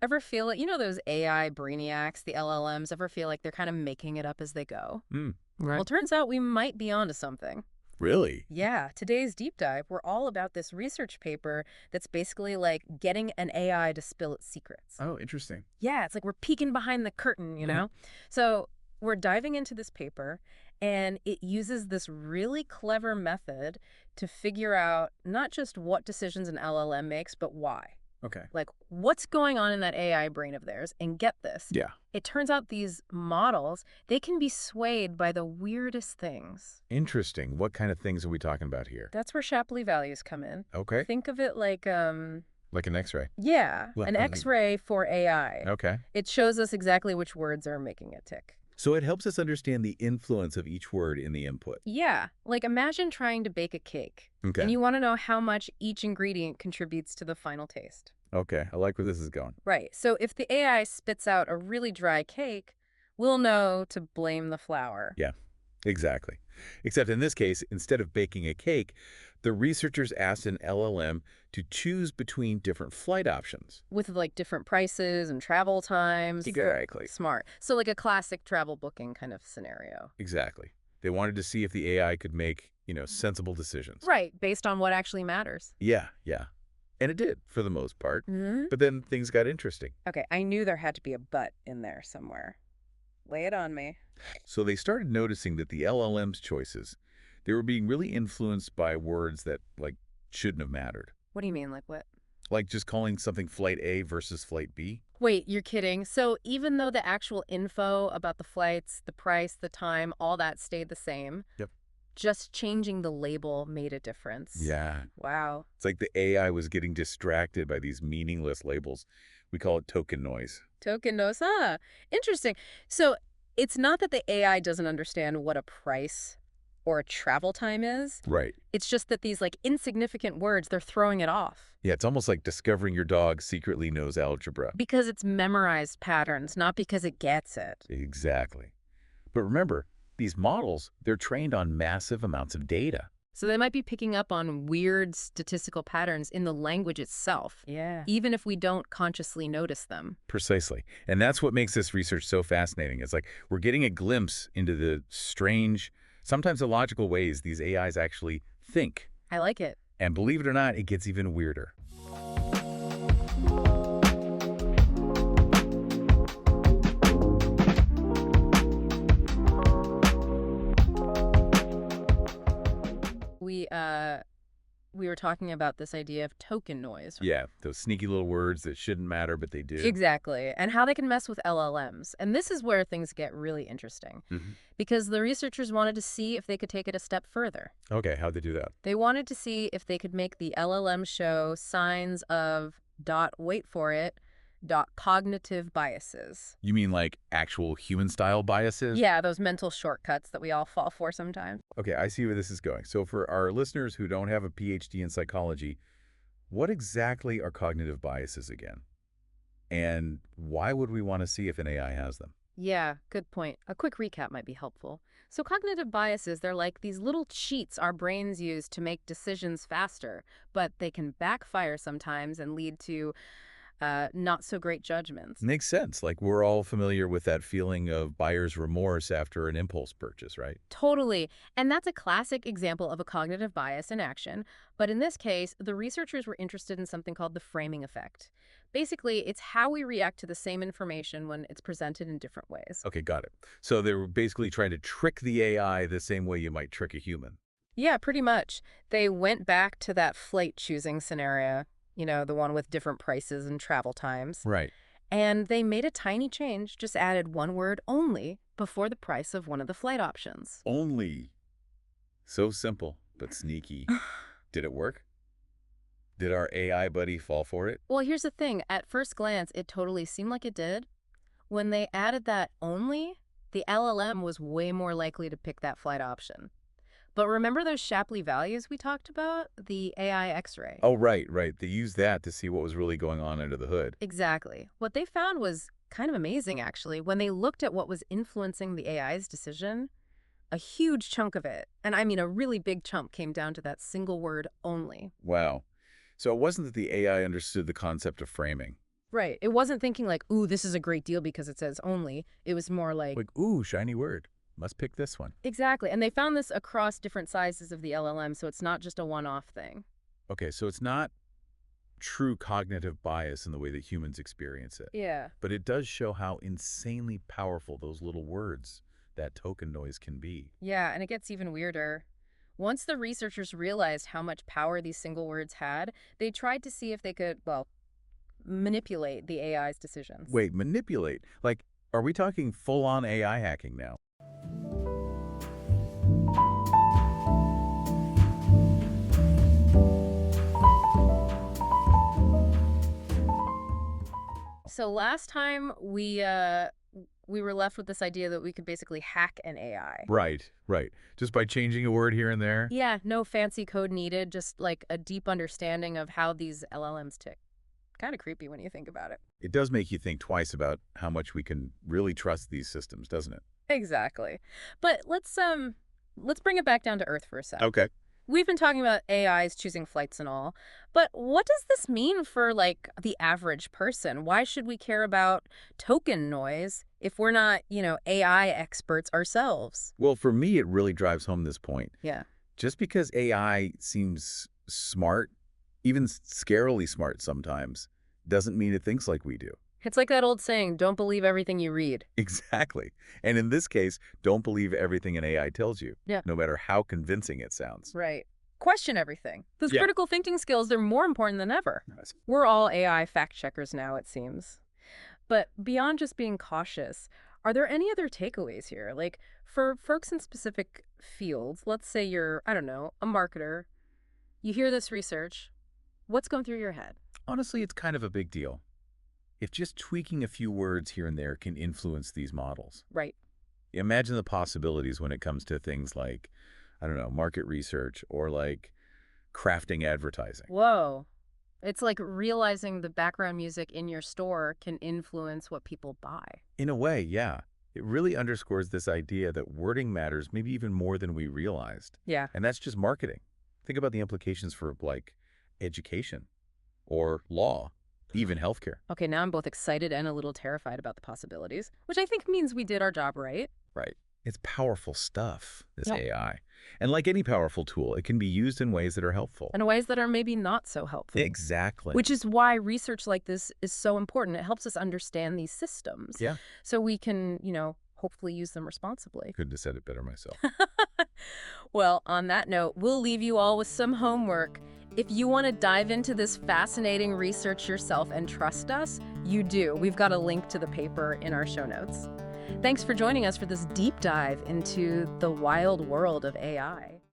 Ever feel it? You know those AI brainiacs, the LLMs, ever feel like they're kind of making it up as they go? Mm, Well, Right. turns out we might be onto something. really? Yeah, today's deep dive, we're all about this research paper that's basically like getting an AI to spill its secrets. Oh, interesting. Yeah, it's like we're peeking behind the curtain, you know? So we're diving into this paper, and it uses this really clever method to figure out not just what decisions an LLM makes, but why. Okay. Like, what's going on in that AI brain of theirs? And get this, Yeah. it turns out these models, they can be swayed by the weirdest things. Interesting. What kind of things are we talking about here? That's where Shapley values come in. Okay. Think of it like, Like an X-ray. yeah, Well, an X-ray for AI. Okay. It shows us exactly which words are making it tick. So it helps us understand the influence of each word in the input. Yeah, like imagine trying to bake a cake, Okay. and you want to know how much each ingredient contributes to the final taste. Okay. I like where this is going. Right, so if the AI spits out a really dry cake, we'll know to blame the flour. Yeah, exactly. Except in this case, instead of baking a cake, the researchers asked an LLM to choose between different flight options. With like different prices and travel times. Exactly. Smart. So like a classic travel booking kind of scenario. Exactly. They wanted to see if the AI could make, sensible decisions. Right, based on what actually matters. Yeah, yeah. And it did, for the most part. Mm-hmm. But then things got interesting. Okay, I knew there had to be a but in there somewhere. Lay it on me. So they started noticing that the LLM's choices, they were being really influenced by words that, shouldn't have mattered. What do you mean, like what? Like just calling something flight A versus flight B. Wait, you're kidding. So even though the actual info about the flights, the price, the time, all that stayed the same, Yep. just changing the label made a difference. Yeah. Wow. It's like the AI was getting distracted by these meaningless labels. We call it token noise. Token knows, huh? Interesting. So it's not that the AI doesn't understand what a price or a travel time is. Right. It's just that these like insignificant words, they're throwing it off. Yeah, it's almost like discovering your dog secretly knows algebra. Because it's memorized patterns, not because it gets it. Exactly. But remember, these models, they're trained on massive amounts of data. So they might be picking up on weird statistical patterns in the language itself. Yeah. Even if we don't consciously notice them. Precisely. And that's what makes this research so fascinating. It's like we're getting a glimpse into the strange, sometimes illogical ways these AIs actually think. I like it. And believe it or not, it gets even weirder. We were talking about this idea of token noise. Yeah, those sneaky little words that shouldn't matter, but they do. Exactly. And how they can mess with LLMs. And this is where things get really interesting. Because the researchers wanted to see if they could take it a step further. Okay, how'd they do that? They wanted to see if they could make the LLM show signs of wait for it, cognitive biases. You mean like actual human-style biases? Yeah, those mental shortcuts that we all fall for sometimes. Okay, I see where this is going. So for our listeners who don't have a PhD in psychology, what exactly are cognitive biases again? And why would we want to see if an AI has them? Yeah, good point. A quick recap might be helpful. So cognitive biases, they're like these little cheats our brains use to make decisions faster, but they can backfire sometimes and lead to not so great judgments. Makes sense. Like we're all familiar with that feeling of buyer's remorse after an impulse purchase, right? Totally. And that's a classic example of a cognitive bias in action. But in this case, the researchers were interested in something called the framing effect. Basically, it's how we react to the same information when it's presented in different ways. Okay, got it. So they were basically trying to trick the AI the same way you might trick a human. Yeah, pretty much. They went back to that flight choosing scenario, the one with different prices and travel times. Right. And they made a tiny change, just added one word only before the price of one of the flight options. Only. So simple, but sneaky. Did it work? Did our AI buddy fall for it? Well, here's the thing. At first glance, it totally seemed like it did. When they added that only, the LLM was way more likely to pick that flight option. But remember those Shapley values we talked about? The AI X-ray? Oh, right. They used that to see what was really going on under the hood. Exactly. What they found was kind of amazing, actually. When they looked at what was influencing the AI's decision, a huge chunk of it, and I mean a really big chunk, came down to that single word only. Wow. So it wasn't that the AI understood the concept of framing. Right. It wasn't thinking like, ooh, this is a great deal because it says only. It was more like, Like, ooh, shiny word. Must pick this one. exactly. And they found this across different sizes of the LLM, so it's not just a one-off thing. Okay, so it's not true cognitive bias in the way that humans experience it, Yeah. but it does show how insanely powerful those little words, that token noise, can be. Yeah, and it gets even weirder. Once the researchers realized how much power these single words had, they tried to see if they could, well, manipulate the AI's decisions. Wait, manipulate? Like, are we talking full-on AI hacking now? So last time we were left with this idea that we could basically hack an AI. Right, right. Just by changing a word here and there? Yeah, no fancy code needed, just like a deep understanding of how these LLMs tick. Kind of creepy when you think about it. It does make you think twice about how much we can really trust these systems, doesn't it? Exactly. But let's bring it back down to earth for a sec. Okay. We've been talking about AIs choosing flights and all, but what does this mean for like the average person? Why should we care about token noise if we're not, AI experts ourselves? Well, for me, it really drives home this point. Yeah. Just because AI seems smart, even scarily smart sometimes, doesn't mean it thinks like we do. It's like that old saying, don't believe everything you read. Exactly. And in this case, don't believe everything an AI tells you, Yeah. no matter how convincing it sounds. Right. Question everything. Those Yeah. critical thinking skills, they're more important than ever. We're all AI fact checkers now, it seems. But beyond just being cautious, are there any other takeaways here? Like for folks in specific fields, let's say you're, I don't know, a marketer, you hear this research, what's going through your head? Honestly, it's kind of a big deal. If just tweaking a few words here and there can influence these models. Right. Imagine the possibilities when it comes to things like, I don't know, market research or like crafting advertising. Whoa. It's like realizing the background music in your store can influence what people buy. In a way, yeah. It really underscores this idea that wording matters maybe even more than we realized. Yeah. And that's just marketing. Think about the implications for like education or law, even healthcare. Okay, now I'm both excited and a little terrified about the possibilities, which I think means we did our job right. Right. It's powerful stuff, this Yeah. AI. And like any powerful tool, it can be used in ways that are helpful. In ways that are maybe not so helpful. Exactly. Which is why research like this is so important. It helps us understand these systems. Yeah. So we can, hopefully use them responsibly. Couldn't have said it better myself. Well, on that note, we'll leave you all with some homework. If you want to dive into this fascinating research yourself and trust us, you do. We've got a link to the paper in our show notes. Thanks for joining us for this deep dive into the wild world of AI.